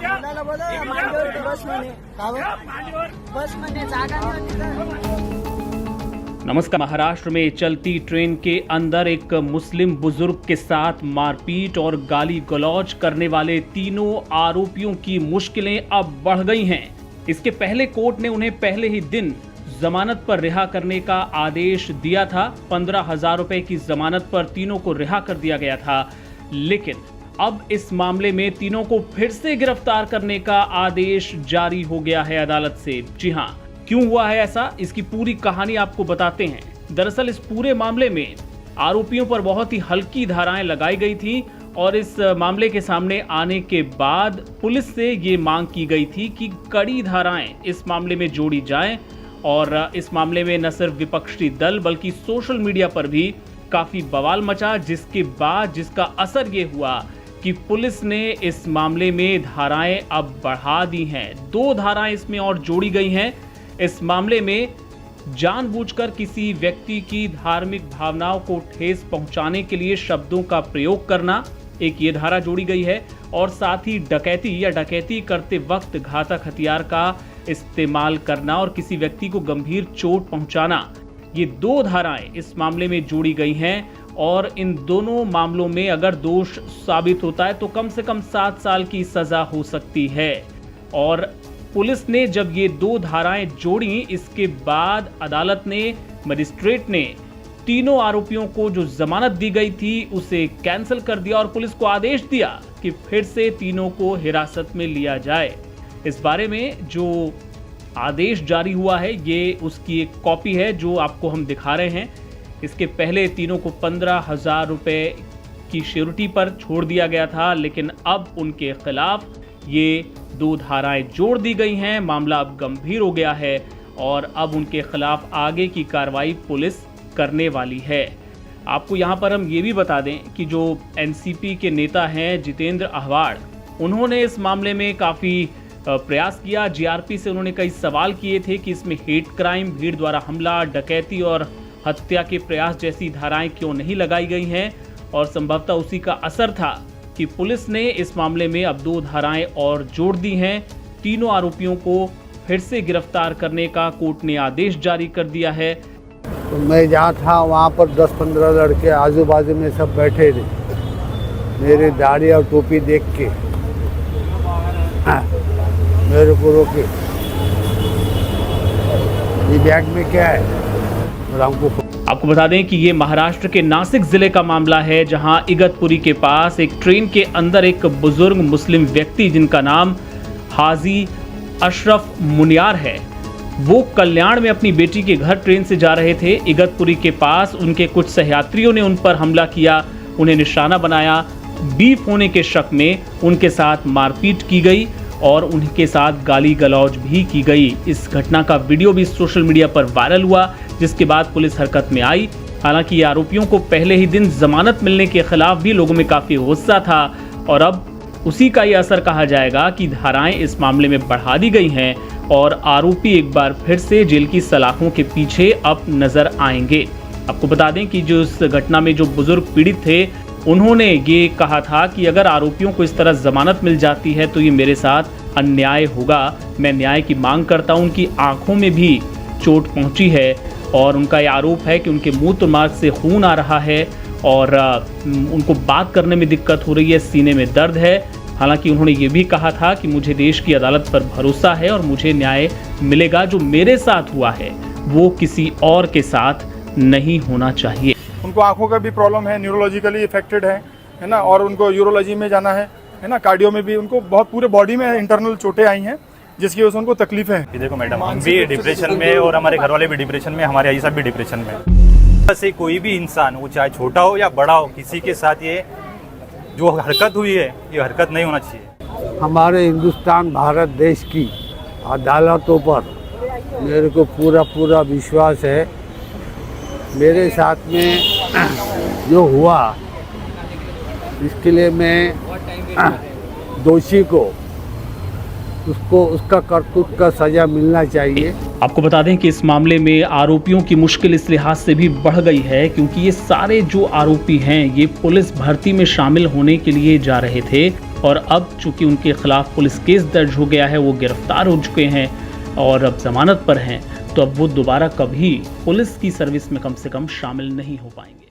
मुलाला बोला मांडीवर बसमध्ये बसमध्ये जागा नाही होती तर। नमस्कार। महाराष्ट्र में चलती ट्रेन के अंदर एक मुस्लिम बुजुर्ग के साथ मारपीट और गाली गलौज करने वाले तीनों आरोपियों की मुश्किलें अब बढ़ गई हैं। इसके पहले कोर्ट ने उन्हें पहले ही दिन जमानत पर रिहा करने का आदेश दिया था। 15,000 रुपए की जमानत पर तीनों को रिहा कर दिया गया था, लेकिन अब इस मामले में तीनों को फिर से गिरफ्तार करने का आदेश जारी हो गया है अदालत से। जी हां, क्यों हुआ है ऐसा, इसकी पूरी कहानी आपको बताते हैं। दरअसल इस पूरे मामले में आरोपियों पर बहुत ही हल्की धाराएं लगाई गई थी और इस मामले के सामने आने के बाद पुलिस से ये मांग की गई थी कि कड़ी धाराएं इस मामले में जोड़ी जाएं। और इस मामले में न सिर्फ विपक्षी दल बल्कि सोशल मीडिया पर भी काफी बवाल मचा, जिसके बाद जिसका असर ये हुआ कि पुलिस ने इस मामले में धाराएं अब बढ़ा दी हैं। 2 धाराएं इसमें और जोड़ी गई हैं। इस मामले में जानबूझकर किसी व्यक्ति की धार्मिक भावनाओं को ठेस पहुंचाने के लिए शब्दों का प्रयोग करना, एक ये धारा जोड़ी गई है, और साथ ही डकैती या डकैती करते वक्त घातक हथियार का इस्तेमाल करना और किसी व्यक्ति को गंभीर चोट पहुंचाना, ये 2 धाराएं इस मामले में जोड़ी गई हैं। और इन दोनों मामलों में अगर दोष साबित होता है तो कम से कम 7 साल की सजा हो सकती है। और पुलिस ने जब ये 2 धाराएं जोड़ी, इसके बाद अदालत ने, मजिस्ट्रेट ने तीनों आरोपियों को जो जमानत दी गई थी उसे कैंसिल कर दिया और पुलिस को आदेश दिया कि फिर से तीनों को हिरासत में लिया जाए। इस बारे में जो आदेश जारी हुआ है, ये उसकी एक कॉपी है जो आपको हम दिखा रहे हैं। इसके पहले तीनों को 15,000 रुपए की श्योरिटी पर छोड़ दिया गया था, लेकिन अब उनके खिलाफ ये 2 धाराएं जोड़ दी गई हैं। मामला अब गंभीर हो गया है और अब उनके खिलाफ आगे की कार्रवाई पुलिस करने वाली है। आपको यहाँ पर हम ये भी बता दें कि जो एनसीपी के नेता हैं जितेंद्र आह्वाड़, उन्होंने इस मामले में काफ़ी प्रयास किया। जीआरपी से उन्होंने कई सवाल किए थे कि इसमें हेट क्राइम, भीड़ द्वारा हमला, डकैती और हत्या के प्रयास जैसी धाराएं क्यों नहीं लगाई गई हैं। और संभवतः उसी का असर था कि पुलिस ने इस मामले में अब 2 धाराएं और जोड़ दी हैं। तीनों आरोपियों को फिर से गिरफ्तार करने का कोर्ट ने आदेश जारी कर दिया है। तो मैं जहाँ था वहाँ पर 10-15 लड़के आजू बाजू में सब बैठे थे। मेरी दाढ़ी और टोपी देख के मेरे को रोके, ये बैग में क्या है, और हमको। आपको बता दें कि ये महाराष्ट्र के नासिक जिले का मामला है, जहां इगतपुरी के पास एक ट्रेन के अंदर एक बुजुर्ग मुस्लिम व्यक्ति जिनका नाम हाजी अशरफ मुनियार है, वो कल्याण में अपनी बेटी के घर ट्रेन से जा रहे थे। इगतपुरी के पास उनके कुछ सहयात्रियों ने उन पर हमला किया, उन्हें निशाना बनाया। बीफ होने के शक में उनके साथ मारपीट की गई और उनके साथ गाली गलौज भी की गई। इस घटना का वीडियो भी सोशल मीडिया पर वायरल हुआ, जिसके बाद पुलिस हरकत में आई। हालांकि ये आरोपियों को पहले ही दिन जमानत मिलने के खिलाफ भी लोगों में काफी गुस्सा था और अब उसी का ये असर कहा जाएगा कि धाराएं इस मामले में बढ़ा दी गई हैं और आरोपी एक बार फिर से जेल की सलाखों के पीछे अब नजर आएंगे। आपको बता दें कि जो इस घटना में जो बुजुर्ग पीड़ित थे, उन्होंने ये कहा था कि अगर आरोपियों को इस तरह जमानत मिल जाती है तो ये मेरे साथ अन्याय होगा। मैं न्याय की मांग करता हूं। उनकी आंखों में भी चोट पहुंची है और उनका ये आरोप है कि उनके मूत्र मार्ग से खून आ रहा है और उनको बात करने में दिक्कत हो रही है, सीने में दर्द है। हालांकि उन्होंने ये भी कहा था कि मुझे देश की अदालत पर भरोसा है और मुझे न्याय मिलेगा। जो मेरे साथ हुआ है वो किसी और के साथ नहीं होना चाहिए। उनको आंखों का भी प्रॉब्लम है, न्यूरोलॉजिकली इफेक्टेड है ना, और उनको यूरोलॉजी में जाना है ना, कार्डियो में भी उनको बहुत पूरे बॉडी में इंटरनल चोटें आई हैं, जिसकी वजह से उनको तकलीफ है। देखो मैडम, हम भी डिप्रेशन में और हमारे घर वाले भी डिप्रेशन में, हमारे आई साहब भी डिप्रेशन में। वैसे कोई भी इंसान, वो चाहे छोटा हो या बड़ा हो, किसी के साथ ये जो हरकत हुई है, ये हरकत नहीं होना चाहिए। हमारे हिंदुस्तान भारत देश की अदालतों पर मेरे को पूरा विश्वास है। मेरे साथ में जो हुआ, इसके लिए मैं दोषी को उसको उसका करतूत का सजा मिलना चाहिए। आपको बता दें कि इस मामले में आरोपियों की मुश्किल इस लिहाज से भी बढ़ गई है क्योंकि ये सारे जो आरोपी हैं ये पुलिस भर्ती में शामिल होने के लिए जा रहे थे और अब चूंकि उनके खिलाफ पुलिस केस दर्ज हो गया है, वो गिरफ्तार हो चुके हैं और अब जमानत पर हैं, तो अब वो दोबारा कभी पुलिस की सर्विस में कम से कम शामिल नहीं हो पाएंगे।